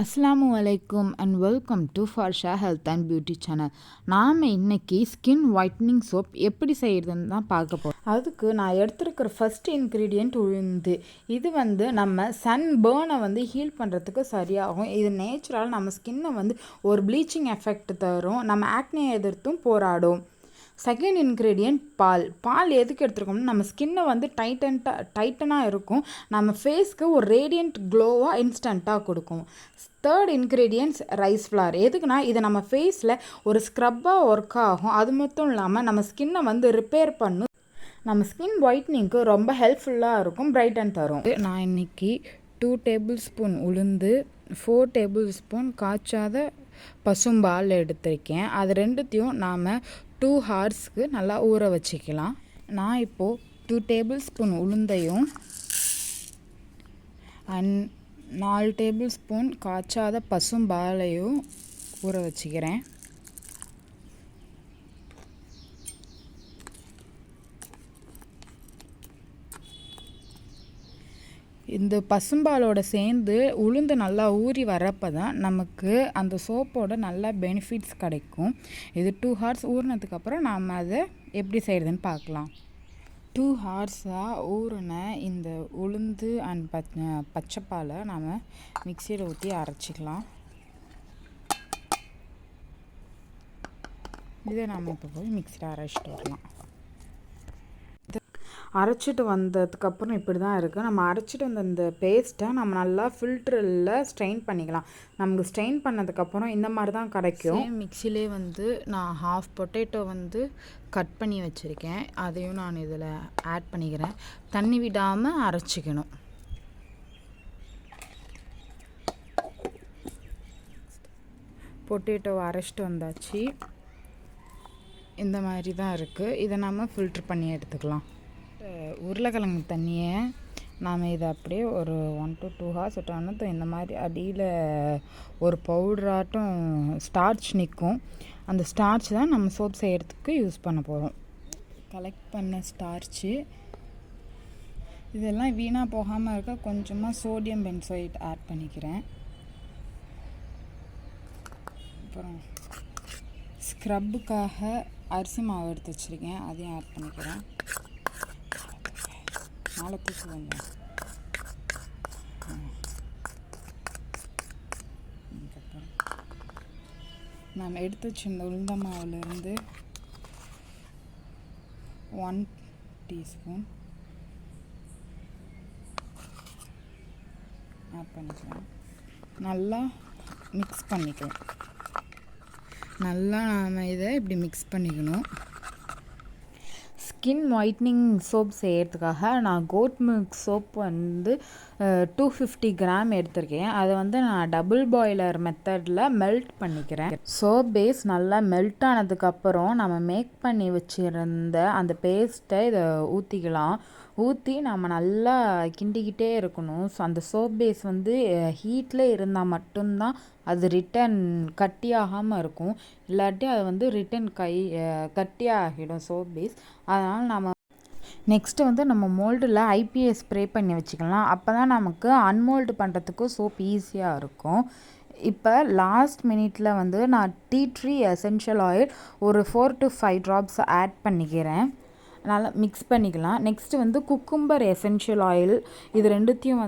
அஸ்ஸலாமு அலைக்கும் and welcome to Farsha health and beauty channel. நாம் இன்றைக்கி ஸ்கின் ஒயிட்னிங் சோப் எப்படி செய்கிறதுன்னு தான் பார்க்க போகிறோம். அதுக்கு நான் எடுத்துருக்கிற ஃபஸ்ட் இன்க்ரீடியண்ட் உளுந்து. இது நம்ம சன் பேர்னை ஹீல் பண்ணுறதுக்கு சரியாகும். இது நேச்சுரல் நம்ம ஸ்கின்னை ஒரு ப்ளீச்சிங் எஃபெக்ட் தரும். நம்ம ஆக்னே எதிர்த்தும் போராடும். செகண்ட் இன்க்ரீடியண்ட் பால் எதுக்கு எடுத்துருக்கோம்னா நம்ம ஸ்கின்னை டைட்டனாக இருக்கும். நம்ம ஃபேஸ்க்கு ஒரு ரேடியண்ட் க்ளோவாக இன்ஸ்டண்ட்டாக கொடுக்கும். Third ingredients rice flower. எதுக்குன்னா இது நம்ம ஃபேஸில் ஒரு ஸ்க்ரப்பாக ஒர்க் ஆகும். அது மட்டும் இல்லாமல் நம்ம ஸ்கின்னை ரிப்பேர் பண்ணும். நம்ம ஸ்கின் ஒயிட்னிங்க்கு ரொம்ப ஹெல்ப்ஃபுல்லாக இருக்கும், பிரைட்டன் தரும். நான் இன்றைக்கி 2 டேபிள் ஸ்பூன் உளுந்து, 4 டேபிள் ஸ்பூன் காய்ச்சாத பசும்பால் எடுத்திருக்கேன். அது ரெண்டுத்தையும் நாம் 2 ஹார்ஸ்க்கு நல்லா ஊற வச்சுக்கலாம். நான் இப்போது 2 டேபிள் ஸ்பூன் உளுந்தையும் அண்ட் 4 டேபிள் ஸ்பூன் காய்ச்சாத பசும்பாலையும் ஊற வச்சுக்கிறேன். இந்த பசும்பாலோட சேர்ந்து உளுந்து நல்லா ஊறி வரப்போ தான் நமக்கு அந்த சோப்போட நல்லா பெனிஃபிட்ஸ் கிடைக்கும். இது 2 ஹார்ஸ் ஊறினதுக்கப்புறம் நாம் அதை எப்படி செய்கிறதுன்னு பார்க்கலாம். 2 ஹார்ஸாக ஊறின இந்த உளுந்து அண்ட் பச்சைப்பாலை நாம் மிக்சியில் ஊற்றி அரைச்சிக்கலாம். இதை நாம் இப்போ போய் மிக்சியில் அரைச்சிட்டு வரலாம். அரைச்சிட்டு வந்ததுக்கப்புறம் இப்படி தான் இருக்குது. நம்ம அரைச்சிட்டு வந்த இந்த பேஸ்ட்டை நம்ம நல்லா ஃபில்டரில் ஸ்ட்ரெயின் பண்ணிக்கலாம். நமக்கு ஸ்ட்ரெயின் பண்ணதுக்கப்புறம் இந்த மாதிரி தான் கிடைக்கும். மிக்சிலே நான் ஹாஃப் பொட்டேட்டோ கட் பண்ணி வச்சுருக்கேன். அதையும் நான் இதில் ஆட் பண்ணிக்கிறேன். தண்ணி விடாமல் அரைச்சிக்கணும். பொட்டேட்டோவை அரைச்சிட்டு வந்தாச்சு. இந்த மாதிரி தான் இருக்குது. இதை நம்ம ஃபில்ட்ரு பண்ணி எடுத்துக்கலாம். உருளைக்கிழங்கு தண்ணியை நாம் இதை அப்படியே ஒரு 1 to 2 ஹார்ஸ் விட்டோம்னா இந்த மாதிரி அடியில் ஒரு பவுடராட்டம் ஸ்டார்ச் நிற்கும். அந்த ஸ்டார்ச் தான் நம்ம சோப் செய்கிறதுக்கு யூஸ் பண்ண போகிறோம். கலெக்ட் பண்ண ஸ்டார்ச்சு இதெல்லாம் வீணாக போகாமல் இருக்க கொஞ்சமாக சோடியம் பென்சோயேட் ஆட் பண்ணிக்கிறேன். அப்புறம் ஸ்க்ரப்புக்காக அரிசி மாவு எடுத்து வச்சுருக்கேன், அதையும் ஆட் பண்ணிக்கிறேன். நாளை தூக்குவாங்க. நாம் எடுத்து வச்சிருந்த உளுந்த மாவுலேருந்து 1 டீஸ்பூன் ஆட் பண்ணிக்கலாம். நல்லா மிக்ஸ் பண்ணிக்கலாம். நல்லா நாம் இதை இப்படி மிக்ஸ் பண்ணிக்கணும். ஸ்கின் ஒயிட்னிங் சோப் செய்கிறதுக்காக நான் கோட் மில்க் சோப் 250 கிராம் எடுத்திருக்கேன். அதை நான் டபுள் பாய்லர் மெத்தடில் மெல்ட் பண்ணிக்கிறேன். சோப் பேஸ் நல்லா மெல்ட் ஆனதுக்கப்புறம் நம்ம மேக் பண்ணி வச்சுருந்த அந்த பேஸ்ட்டை இதை ஊற்றிக்கலாம். ஊற்றி நம்ம நல்லா கிண்டிக்கிட்டே இருக்கணும். ஸோ அந்த சோப் பேஸ் ஹீட்டில் இருந்தால் மட்டும்தான் அது ரிட்டன் கட்டியாகாமல் இருக்கும். இல்லாட்டி அது ரிட்டன் கட்டியாகிடும் சோப் பேஸ். அதனால் நம்ம நெக்ஸ்ட்டு நம்ம மோல்டில் ஐபிஎஸ் ஸ்ப்ரே பண்ணி வச்சுக்கலாம். அப்போ தான் நமக்கு அன்மோல்டு பண்ணுறதுக்கு சோப் ஈஸியாக இருக்கும். இப்போ லாஸ்ட் மினிட்ல நான் டீ ட்ரீ எசென்ஷியல் ஆயில் ஒரு 4 to 5 ட்ராப்ஸ் ஆட் பண்ணிக்கிறேன். நல்லா மிக்ஸ் பண்ணிக்கலாம். நெக்ஸ்ட்டு குக்கும்பர் எசென்ஷியல் ஆயில் இது ரெண்டுத்தையும்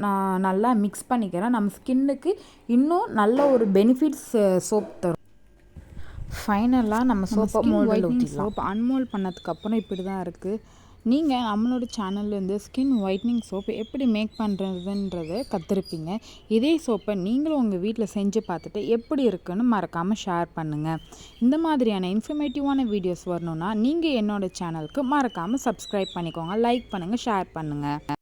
நான் நல்லா மிக்ஸ் பண்ணிக்கிறேன். நம்ம ஸ்கின்னுக்கு இன்னும் நல்ல ஒரு பெனிஃபிட்ஸ் சோப் தரும். ஃபைனலாக நம்ம சோப்பை மோல்டில் ஊற்றிடலாம். சோப் அன்மோல்ட் பண்ணதுக்கப்புறம் இப்படி தான் இருக்குது. நீங்கள் நம்மளோட சேனல்லேருந்து ஸ்கின் ஒயிட்னிங் சோப் எப்படி மேக் பண்ணுறதுன்றதை கற்றுருப்பீங்க. இதே சோப்பை நீங்களும் உங்கள் வீட்டில் செஞ்சு பார்த்துட்டு எப்படி இருக்குன்னு மறக்காமல் ஷேர் பண்ணுங்கள். இந்த மாதிரியான இன்ஃபர்மேட்டிவான வீடியோஸ் வரணுன்னா நீங்கள் என்னோடய சேனலுக்கு மறக்காமல் சப்ஸ்கிரைப் பண்ணிக்கோங்க, லைக் பண்ணுங்கள், ஷேர் பண்ணுங்கள்.